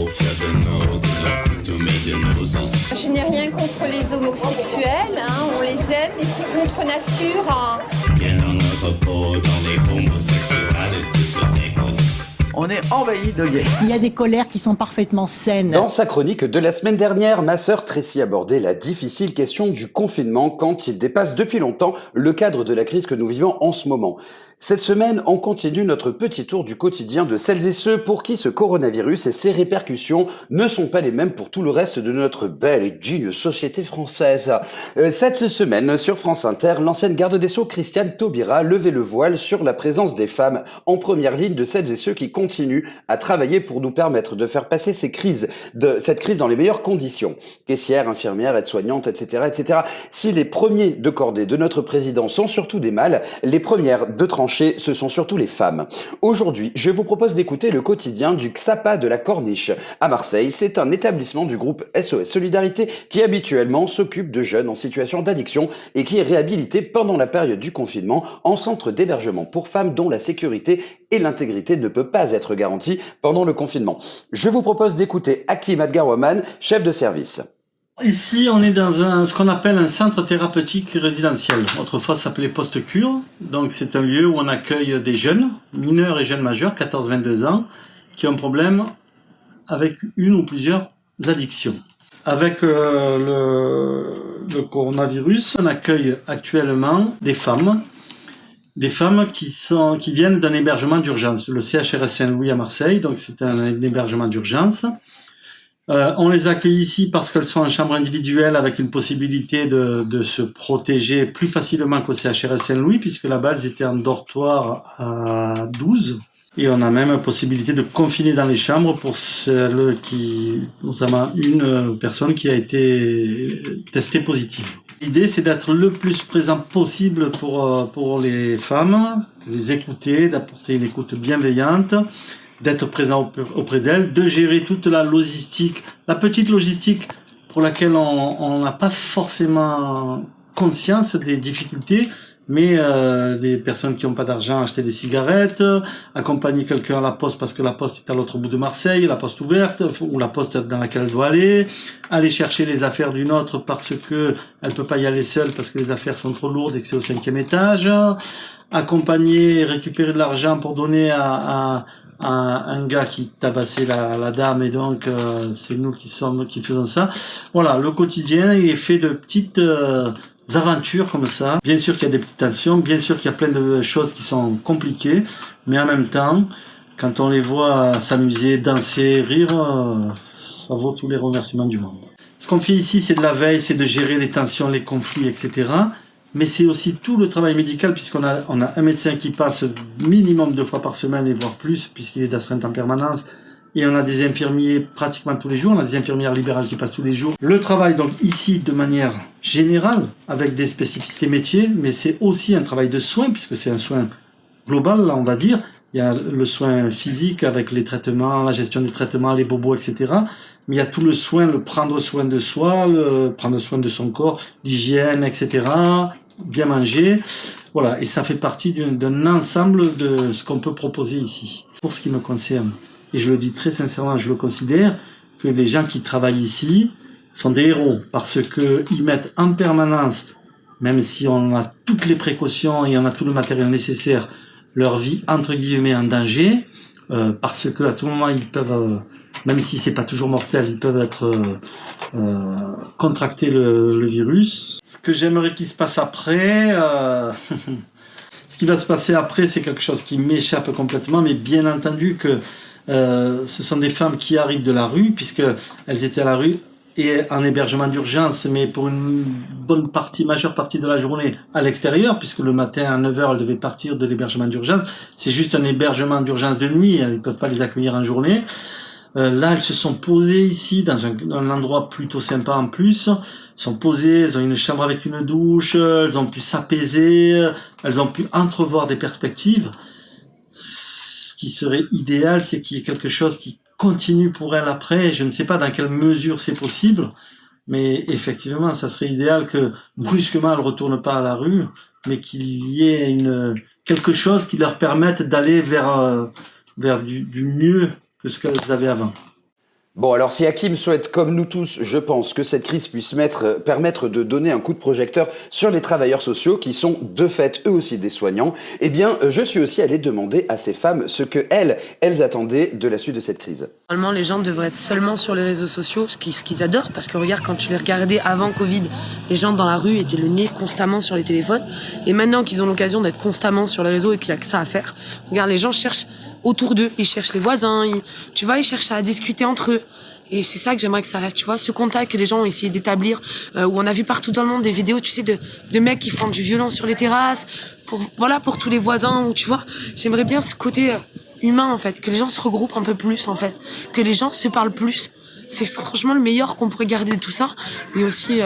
Je n'ai rien contre les homosexuels, on les aime, mais c'est contre nature. Bien dans notre peau, dans les homosexuels, on est envahi de gays. Il y a des colères qui sont parfaitement saines. Dans sa chronique de la semaine dernière, ma sœur Tracy abordait la difficile question du confinement quand il dépasse depuis longtemps le cadre de la crise que nous vivons en ce moment. Cette semaine, on continue notre petit tour du quotidien de celles et ceux pour qui ce coronavirus et ses répercussions ne sont pas les mêmes pour tout le reste de notre belle et digne société française. Cette semaine, sur France Inter, l'ancienne garde des Sceaux Christiane Taubira levait le voile sur la présence des femmes en première ligne de celles et ceux qui continuent à travailler pour nous permettre de faire passer cette crise dans les meilleures conditions. Caissières, infirmières, aides-soignantes, etc., etc. Si les premiers de cordée de notre président sont surtout des mâles, les premières de tranchée, ce sont surtout les femmes. Aujourd'hui, je vous propose d'écouter le quotidien du XAPA de la Corniche à Marseille. C'est un établissement du groupe SOS Solidarité qui habituellement s'occupe de jeunes en situation d'addiction et qui est réhabilité pendant la période du confinement en centre d'hébergement pour femmes dont la sécurité et l'intégrité ne peut pas être garantie pendant le confinement. Je vous propose d'écouter Hakim Adgarwaman, chef de service. Ici, on est dans ce qu'on appelle un centre thérapeutique résidentiel. Autrefois, ça s'appelait post-cure. Donc, c'est un lieu où on accueille des jeunes, mineurs et jeunes majeurs, 14-22 ans, qui ont un problème avec une ou plusieurs addictions. Avec le coronavirus, on accueille actuellement des femmes qui viennent d'un hébergement d'urgence, le CHRS Saint-Louis à Marseille. Donc, c'est un hébergement d'urgence. On les accueille ici parce qu'elles sont en chambre individuelle avec une possibilité de se protéger plus facilement qu'au CHRS Saint-Louis, puisque là-bas, elles étaient en dortoir à 12. Et on a même la possibilité de confiner dans les chambres pour celles notamment une personne qui a été testée positive. L'idée, c'est d'être le plus présent possible pour les femmes, de les écouter, d'apporter une écoute bienveillante, d'être présent auprès d'elles, de gérer toute la logistique, la petite logistique pour laquelle on n'a pas forcément conscience des difficultés, mais des personnes qui n'ont pas d'argent, acheter des cigarettes, accompagner quelqu'un à la poste parce que la poste est à l'autre bout de Marseille, la poste ouverte, ou la poste dans laquelle elle doit aller chercher les affaires d'une autre parce que elle peut pas y aller seule parce que les affaires sont trop lourdes et que c'est au 5e étage, accompagner et récupérer de l'argent pour donner à un gars qui tabassait la dame, et donc c'est nous qui faisons ça. Voilà, le quotidien il est fait de petites aventures comme ça. Bien sûr qu'il y a des petites tensions, bien sûr qu'il y a plein de choses qui sont compliquées, mais en même temps, quand on les voit s'amuser, danser, rire, ça vaut tous les remerciements du monde. Ce qu'on fait ici, c'est de la veille, c'est de gérer les tensions, les conflits, etc. Mais c'est aussi tout le travail médical, puisqu'on a un médecin qui passe minimum 2 fois par semaine, et voire plus, puisqu'il est d'astreinte en permanence. Et on a des infirmiers pratiquement tous les jours, on a des infirmières libérales qui passent tous les jours. Le travail, donc ici, de manière générale, avec des spécificités métiers, mais c'est aussi un travail de soin, puisque c'est un soin global, là, on va dire. Il y a le soin physique avec les traitements, la gestion des traitements, les bobos, etc. Mais il y a tout le soin, le prendre soin de soi, le prendre soin de son corps, l'hygiène, etc. Bien manger. Voilà. Et ça fait partie d'un ensemble de ce qu'on peut proposer ici. Pour ce qui me concerne, et je le dis très sincèrement, je le considère, que les gens qui travaillent ici sont des héros parce que ils mettent en permanence, même si on a toutes les précautions et on a tout le matériel nécessaire, leur vie entre guillemets en danger, parce que à tout moment ils peuvent, même si c'est pas toujours mortel, ils peuvent être contracter le virus. Ce que j'aimerais qu'il se passe après, ce qui va se passer après, c'est quelque chose qui m'échappe complètement, mais bien entendu que ce sont des femmes qui arrivent de la rue, puisque elles étaient à la rue et en hébergement d'urgence, mais pour une majeure partie de la journée à l'extérieur, puisque le matin à 9h, elles devaient partir de l'hébergement d'urgence. C'est juste un hébergement d'urgence de nuit, ils ne peuvent pas les accueillir en journée. Là, elles se sont posées ici, dans un endroit plutôt sympa en plus. Elles sont posées, elles ont une chambre avec une douche, elles ont pu s'apaiser, elles ont pu entrevoir des perspectives. Ce qui serait idéal, c'est qu'il y ait quelque chose qui continue pour elles après. Je ne sais pas dans quelle mesure c'est possible, mais effectivement, ça serait idéal que brusquement elles ne retournent pas à la rue, mais qu'il y ait quelque chose qui leur permette d'aller vers du mieux que ce qu'elles avaient avant. Bon, alors si Hakim souhaite, comme nous tous, je pense, que cette crise puisse permettre de donner un coup de projecteur sur les travailleurs sociaux, qui sont de fait eux aussi des soignants, eh bien, je suis aussi allé demander à ces femmes ce que elles attendaient de la suite de cette crise. Normalement, les gens devraient être seulement sur les réseaux sociaux, ce qu'ils adorent, parce que regarde, quand tu les regardais avant Covid, les gens dans la rue étaient le nez constamment sur les téléphones, et maintenant qu'ils ont l'occasion d'être constamment sur les réseaux et qu'il n'y a que ça à faire, regarde, les gens cherchent autour d'eux, ils cherchent les voisins, ils cherchent à discuter entre eux. Et c'est ça que j'aimerais que ça reste, tu vois, ce contact que les gens ont essayé d'établir, où on a vu partout dans le monde des vidéos, tu sais, de mecs qui font du violon sur les terrasses, pour tous les voisins, où tu vois, j'aimerais bien ce côté humain, en fait, que les gens se regroupent un peu plus, en fait, que les gens se parlent plus. C'est franchement le meilleur qu'on pourrait garder de tout ça, et aussi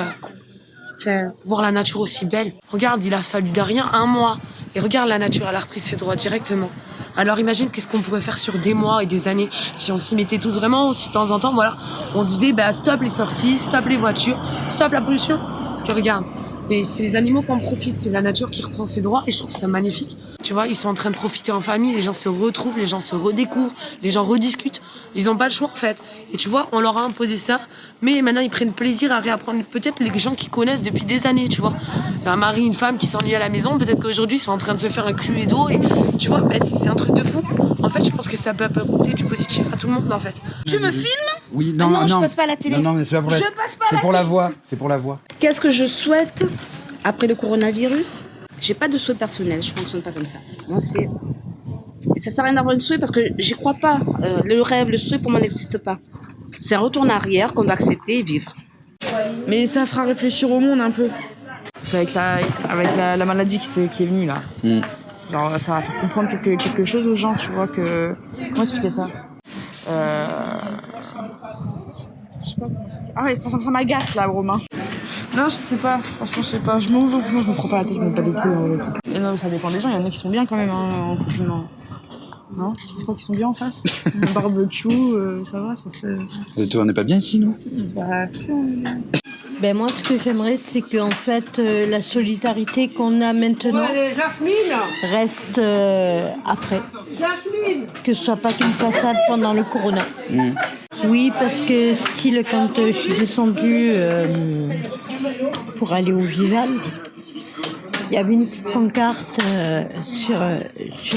voir la nature aussi belle. Regarde, il a fallu de rien 1 mois, et regarde, la nature, elle a repris ses droits directement. Alors imagine qu'est-ce qu'on pourrait faire sur des mois et des années si on s'y mettait tous vraiment, ou si de temps en temps, voilà, on disait stop les sorties, stop les voitures, stop la pollution. Parce que regarde, c'est les animaux qui en profitent, c'est la nature qui reprend ses droits et je trouve ça magnifique. Tu vois, ils sont en train de profiter en famille, les gens se retrouvent, les gens se redécouvrent, les gens rediscutent. Ils n'ont pas le choix en fait. Et tu vois, on leur a imposé ça, mais maintenant ils prennent plaisir à réapprendre. Peut-être les gens qui connaissent depuis des années, tu vois. Un mari, une femme qui s'ennuient à la maison, peut-être qu'aujourd'hui ils sont en train de se faire un cluedo et tu vois, c'est un truc de fou. En fait, je pense que ça peut apporter du positif à tout le monde en fait. Tu me filmes? Oui, non, non, je passe pas à la télé. Non, mais c'est pas pour la... Je passe pas à C'est la pour télé. la voix, c'est pour la voix. Qu'est-ce que je souhaite après le coronavirus? J'ai pas de souhait personnel, je fonctionne pas comme ça. Moi, et ça sert à rien d'avoir une souhait parce que j'y crois pas. Le rêve, le souhait pour moi n'existe pas. C'est un retour en arrière qu'on doit accepter et vivre. Mais ça fera réfléchir au monde un peu. Avec la maladie qui est venue là. Genre, ça va faire comprendre quelque chose aux gens, tu vois, que... Comment expliquer ça Je sais pas comment expliquer. Ah ouais, ça m'agace là, Romain. Non, je sais pas, franchement, je sais pas. Je me prends pas la tête, je me mets pas des couilles. Et non, mais ça dépend des gens, il y en a qui sont bien quand même en confinement. Non, tu crois qu'ils sont bien en face? Le barbecue, ça va, ça c'est... Et toi, on n'est pas bien ici, nous? Bah, si, on est bien. Ben moi, ce que j'aimerais, c'est qu'en fait, la solidarité qu'on a maintenant reste après. Que ce soit pas qu'une façade pendant le corona. Oui, parce que style, quand je suis descendue pour aller au Vival, il y avait une petite pancarte sur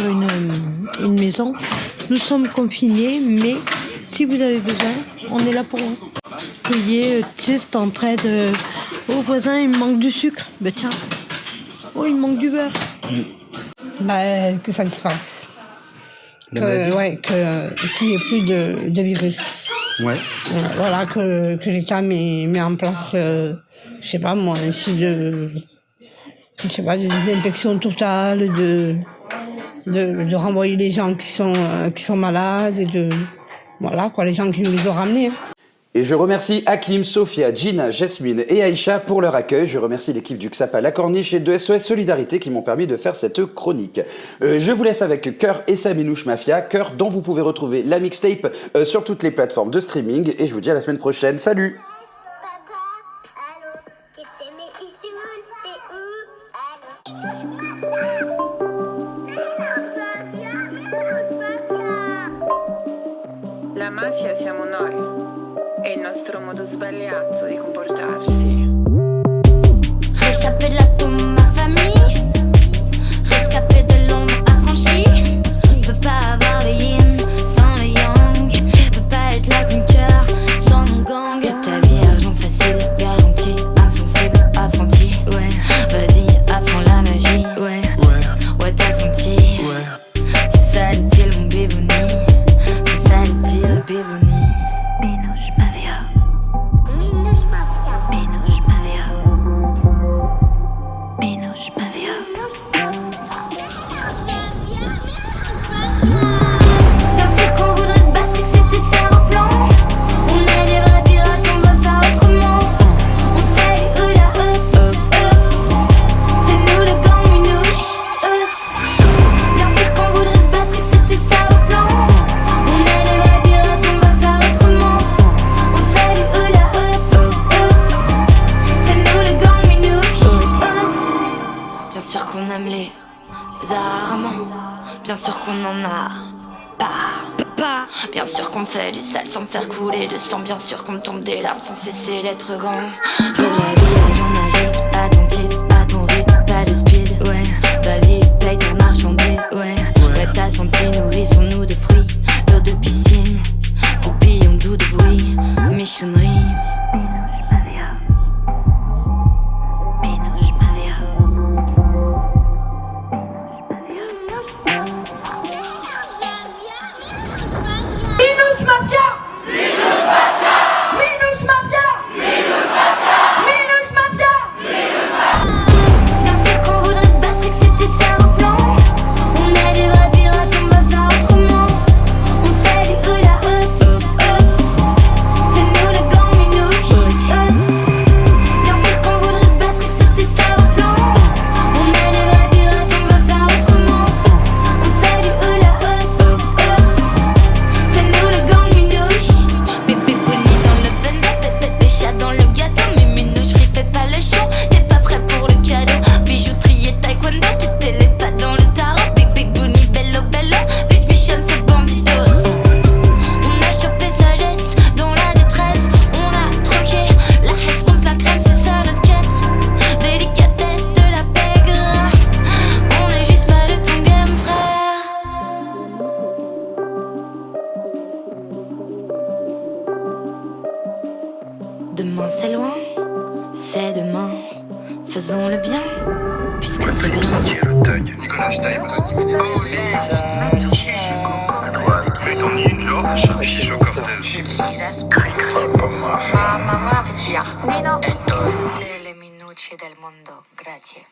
une maison. Nous sommes confinés, mais si vous avez besoin, on est là pour vous. Payer, tu sais, cette entraide. Oh, voisin, il me manque du sucre. Ben tiens. Oh, il me manque du beurre. Que ça disparaisse. Qu'il n'y ait plus de virus. Ouais. Voilà, que l'État met en place, je sais pas moi, de désinfection totale, de renvoyer les gens qui sont malades et voilà quoi, les gens qui nous les ont ramenés. Et je remercie Hakim, Sophia, Gina, Jasmine et Aïcha pour leur accueil. Je remercie l'équipe du XAPA La Corniche et de SOS Solidarité qui m'ont permis de faire cette chronique. Je vous laisse avec Cœur et sa Minouche Mafia, Cœur dont vous pouvez retrouver la mixtape sur toutes les plateformes de streaming. Et je vous dis à la semaine prochaine. Salut! La mafia siamo noi, è il nostro modo sbagliato di comportarsi. Réchappé de la tombe, ma famille, rescapé de l'ombre affranchie. Peut pas avoir le yin sans le yang, peut pas être là qu'une cœur sans mon gang. Toute ta vie argent facile, garantie, âme sensible, apprenti. Ouais, vas-y, apprends la magie. Ouais, t'as senti. C'est ça le deal, mon béboni. C'est ça le deal, béboni. Minouche Mafia. Minouche Mafia. Minouche Mafia. Minouche Mafia. Bien sûr qu'on voudrait se battre et que c'était ça au plan. On est des vrais pirates, on va faire autrement. On fait les hula hoops, hoops. C'est nous le gang Minouche, hoops. Bien sûr qu'on voudrait se battre et que c'était ça au plan. On est des vrais pirates, on va faire autrement. On fait les hula hoops, hoops. C'est nous le gang Minouche, hoops. Bien sûr qu'on aime les armes, bien sûr qu'on en a pas. pas. Bien sûr qu'on fait du sale sans faire couler de sang. Bien sûr qu'on tombe des larmes sans cesser d'être grand. Pour la vie, agent magique, attentif à ton rythme, pas de speed. Ouais, vas-y, paye ta marchandise. Ouais, t'as senti, nourrissons-nous de fruits, d'eau de piscine, roupillons doux de bruit, michonnerie. Minus Mafia! Minus Mafia! Minus Mafia! Minus Mafia! Minus Mafia! Bien sûr qu'on voudrait se battre et que c'était ça au plan. On est des vrais pirates, on va faire autrement. On fait des hula hoops, hoops. C'est nous le gang Minouche, Oust. Bien sûr qu'on voudrait se battre et que c'était ça au plan. On est des vrais pirates, on va faire autrement. On fait des hula hoops, hoops. C'est nous le gang Minouche. Bébé Bonnie dans le bendo, bébé chat dans le gâteau. Mais Minouche refait pas le show, t'es pas prêt pour le cadeau. Bijouterie et taekwondo, t'étais les pas dans le tarot. Bébé Bonnie, bello bello, bitch mission c'est banditos. On a chopé sagesse dans la détresse. On a troqué la haisse contre la crème, c'est ça notre quête. Délicatesse de la pègre. On est juste pas de ton game frère. Demain c'est loin, c'est demain. Faisons le bien, puisque c'est bien. Nicolas Stein, Mettons Ninja, Ficho Cortez, Tutte le minucce del mondo, grazie.